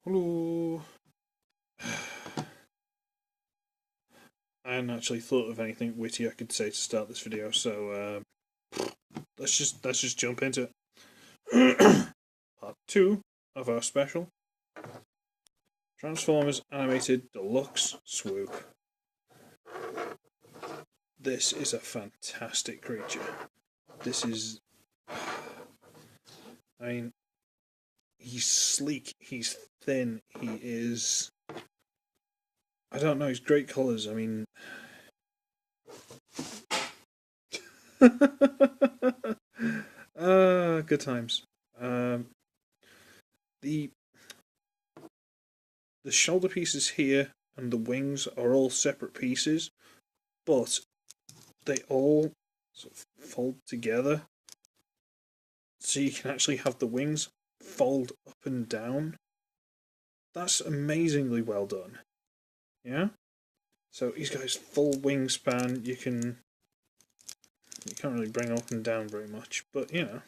Hello. I hadn't actually thought of anything witty I could say to start this video, so let's just jump into it. Part 2 of our special Transformers Animated Deluxe Swoop. This is a fantastic creature. This is, I mean, he's sleek, he's thin, he is, I don't know, he's great colours. I mean, good times. The shoulder pieces here and the wings are all separate pieces, but they all sort of fold together, so you can actually have the wings fold up and down. That's amazingly well done. Yeah? So he's got his full wingspan. You can't really bring up and down very much, but you know,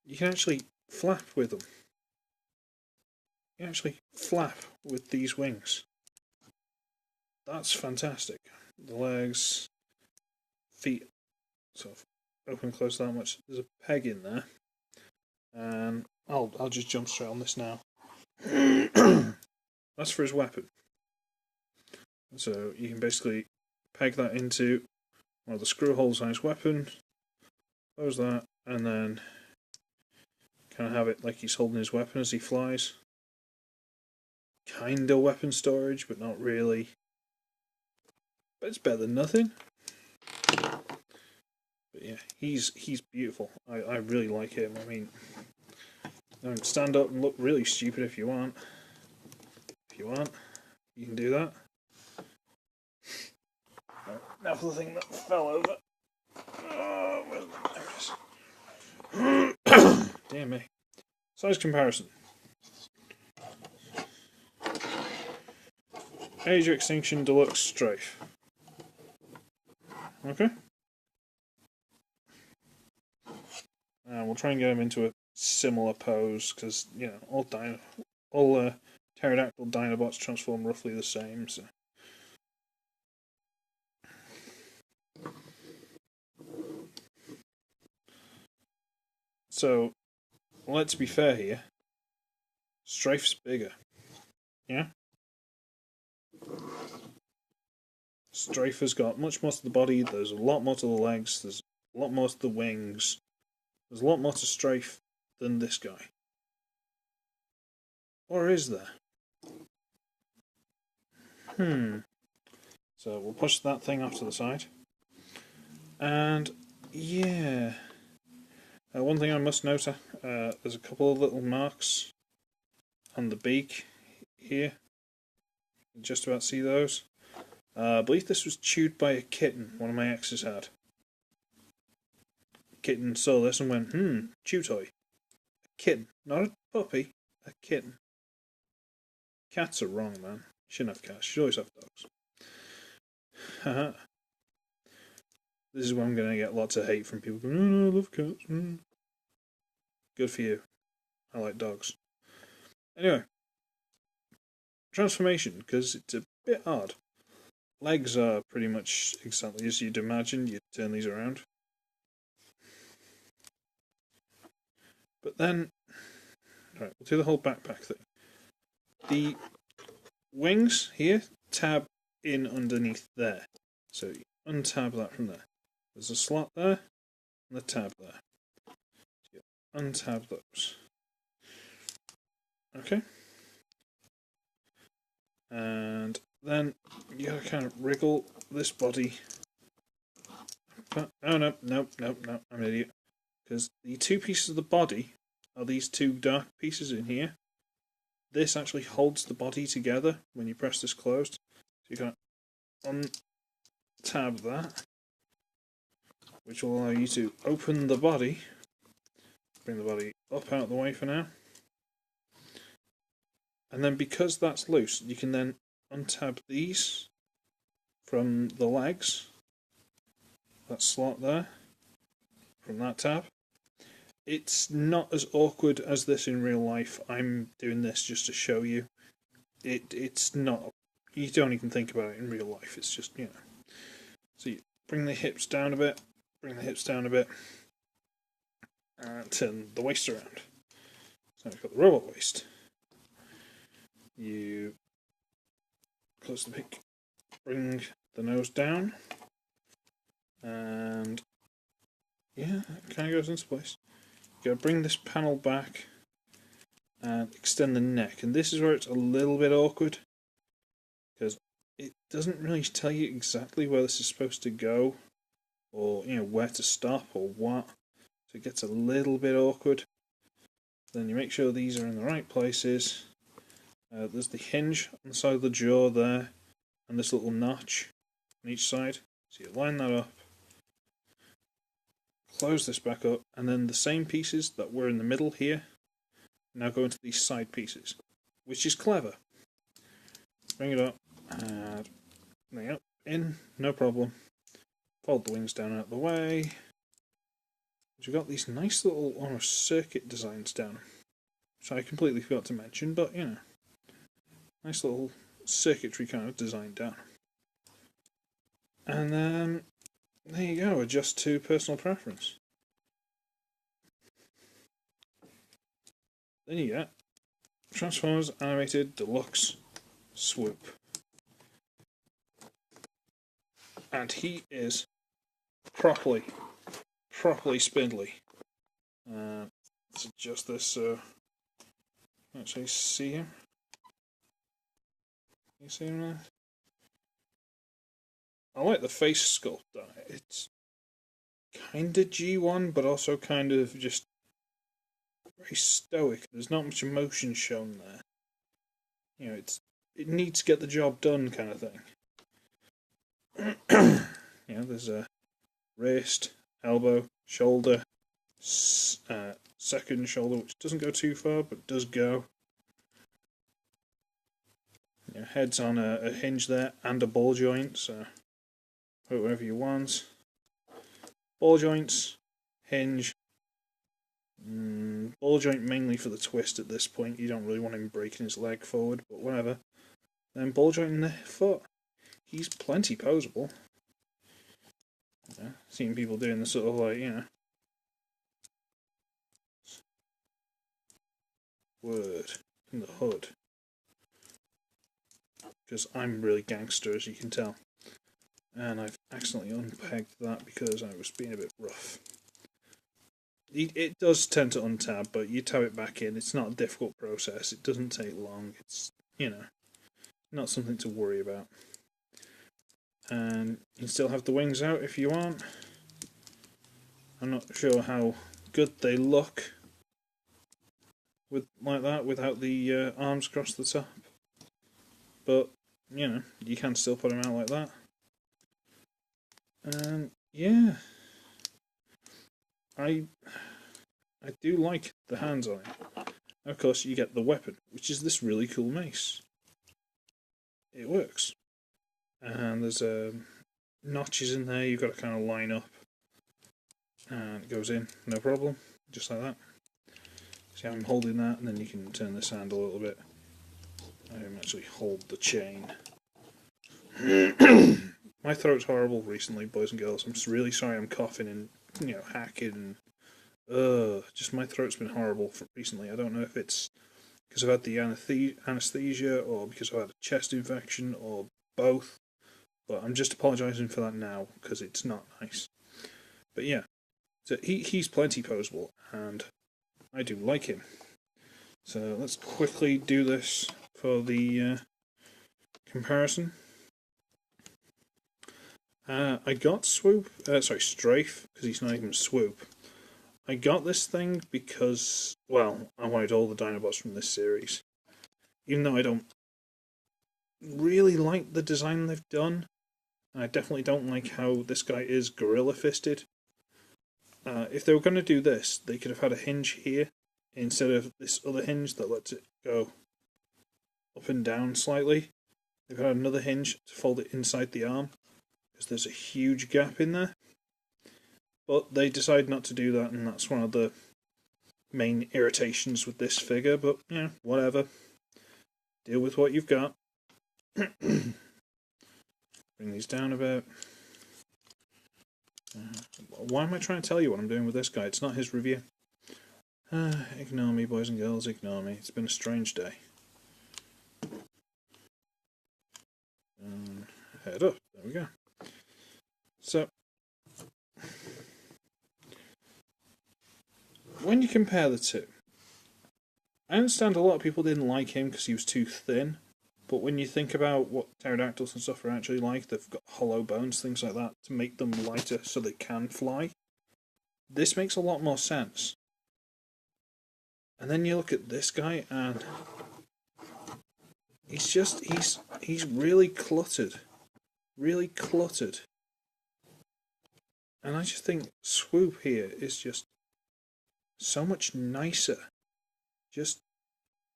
you can actually flap with them. You can actually flap with these wings. That's fantastic. The legs, feet sort of open close that much. There's a peg in there, and I'll just jump straight on this now. That's for his weapon. So you can basically peg that into one of the screw holes on his weapon, close that, and then kind of have it like he's holding his weapon as he flies. Kinda weapon storage, but not really. But it's better than nothing. But yeah, he's beautiful. I really like him. I mean, stand up and look really stupid if you want. If you want, you can do that. Now for the thing that fell over. Oh, there it is. Damn me. Size comparison. Age of Extinction Deluxe Strafe. Okay. And we'll try and get him into a similar pose, because, you know, all pterodactyl Dinobots transform roughly the same, so. So, let's be fair here. Strafe's bigger. Yeah? Strafe has got much more to the body, there's a lot more to the legs, there's a lot more to the wings, there's a lot more to Strafe than this guy. Or is there? So we'll push that thing off to the side. And, yeah. One thing I must note, there's a couple of little marks on the beak here. You can just about see those. I believe this was chewed by a kitten one of my exes had. The kitten saw this and went, chew toy. A kitten, not a puppy, a kitten. Cats are wrong, man. You shouldn't have cats, you should always have dogs. Haha. This is where I'm going to get lots of hate from people going, oh no, I love cats. Good for you. I like dogs. Anyway. Transformation, because it's a bit odd. Legs are pretty much exactly as you'd imagine. You'd turn these around. But then, right, we'll do the whole backpack thing. The wings here tab in underneath there. So you untab that from there. There's a slot there and a tab there. So you untab those. Okay. And then you gotta kind of wriggle this body. Oh no, I'm an idiot. Because the two pieces of the body are these two dark pieces in here. This actually holds the body together when you press this closed. So you can untab that, which will allow you to open the body. Bring the body up out of the way for now. And then because that's loose, you can then untab these from the legs. That slot there, from that tab. It's not as awkward as this in real life. I'm doing this just to show you. It's not. You don't even think about it in real life. It's just, you know. So you bring the hips down a bit, and turn the waist around. So we've got the robot waist. You close the peak, bring the nose down, and yeah, it kind of goes into place. You gotta bring this panel back and extend the neck, and this is where it's a little bit awkward because it doesn't really tell you exactly where this is supposed to go, or you know where to stop or what. So it gets a little bit awkward. Then you make sure these are in the right places. There's the hinge on the side of the jaw there, and this little notch on each side. So you line that up, close this back up, and then the same pieces that were in the middle here now go into these side pieces, which is clever. Bring it up, and bring it up, in, no problem. Fold the wings down out of the way. We've got these nice little almost circuit designs down, which I completely forgot to mention, but you know, nice little circuitry kind of design down. And then there you go, adjust to personal preference. Then you get Transformers Animated Deluxe Swoop. And he is properly spindly. Let's adjust this so you can actually see him. Can you see him there? I like the face sculpt on it. It's kind of G1, but also kind of just very stoic. There's not much emotion shown there. You know, it needs to get the job done kind of thing. You know, there's a wrist, elbow, shoulder, second shoulder, which doesn't go too far, but does go. You know, head's on a hinge there and a ball joint, so put it wherever you want. Ball joints, hinge. Ball joint mainly for the twist at this point. You don't really want him breaking his leg forward, but whatever. Then ball joint in the foot. He's plenty posable. Yeah, seeing people doing the sort of like, you know, word in the hood. Because I'm really gangster, as you can tell. And I've accidentally unpegged that because I was being a bit rough. It does tend to untab, but you tab it back in. It's not a difficult process. It doesn't take long. It's, you know, not something to worry about. And you can still have the wings out if you want. I'm not sure how good they look with like that without the arms across the top. But, you know, you can still put them out like that. And yeah, I do like the hands on it. Of course, you get the weapon, which is this really cool mace. It works. And there's notches in there you've got to kind of line up. And it goes in, no problem, just like that. See, I'm holding that, and then you can turn this hand a little bit. I can actually hold the chain. My throat's horrible recently, boys and girls. I'm just really sorry I'm coughing and, you know, hacking and just my throat's been horrible recently. I don't know if it's because I've had the anesthesia or because I've had a chest infection or both. But I'm just apologising for that now because it's not nice. But yeah, so he's plenty posable and I do like him. So let's quickly do this for the comparison. I got Swoop, Strafe, because he's not even Swoop. I got this thing because, well, I wanted all the Dinobots from this series. Even though I don't really like the design they've done, I definitely don't like how this guy is gorilla-fisted. If they were going to do this, they could have had a hinge here, instead of this other hinge that lets it go up and down slightly. They've had another hinge to fold it inside the arm, because there's a huge gap in there. But they decided not to do that, and that's one of the main irritations with this figure, but yeah, whatever. Deal with what you've got. Bring these down a bit. Why am I trying to tell you what I'm doing with this guy? It's not his review. Ignore me, boys and girls, ignore me. It's been a strange day. Head up. There we go. So, when you compare the two, I understand a lot of people didn't like him because he was too thin, but when you think about what pterodactyls and stuff are actually like, they've got hollow bones, things like that, to make them lighter so they can fly. This makes a lot more sense. And then you look at this guy and he's really cluttered. Really cluttered. And I just think Swoop here is just so much nicer. Just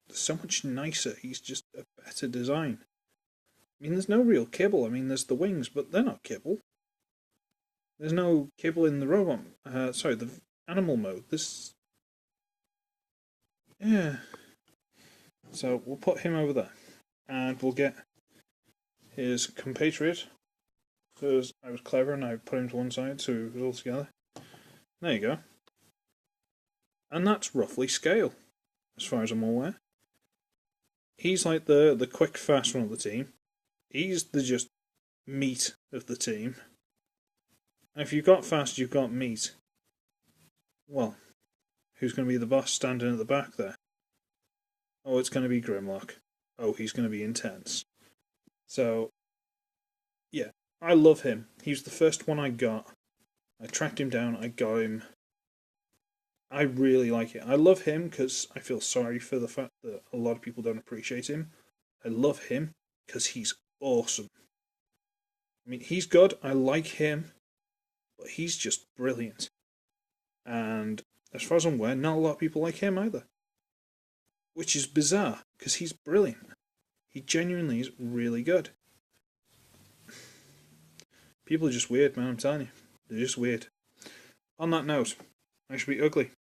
so much nicer. He's just a better design. I mean, there's no real kibble. I mean, there's the wings, but they're not kibble. There's no kibble in the robot. Sorry, the animal mode. This. Yeah. So we'll put him over there. And we'll get his compatriot. Because I was clever and I put him to one side so it was all together. There you go. And that's roughly scale, as far as I'm aware. He's like the quick, fast one of the team. He's the just meat of the team. And if you've got fast, you've got meat. Well, who's going to be the boss standing at the back there? Oh, it's going to be Grimlock. Oh, he's going to be intense. So, yeah, I love him. He was the first one I got. I tracked him down, I got him. I really like it. I love him because I feel sorry for the fact that a lot of people don't appreciate him. I love him because he's awesome. I mean, he's good, I like him, but he's just brilliant. And as far as I'm aware, not a lot of people like him either. Which is bizarre, because he's brilliant. He genuinely is really good. People are just weird, man, I'm telling you. They're just weird. On that note, I should be ugly.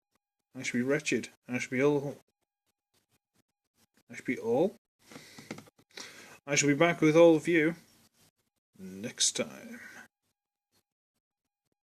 I should be wretched. I should be all. I should be all. I shall be back with all of you next time.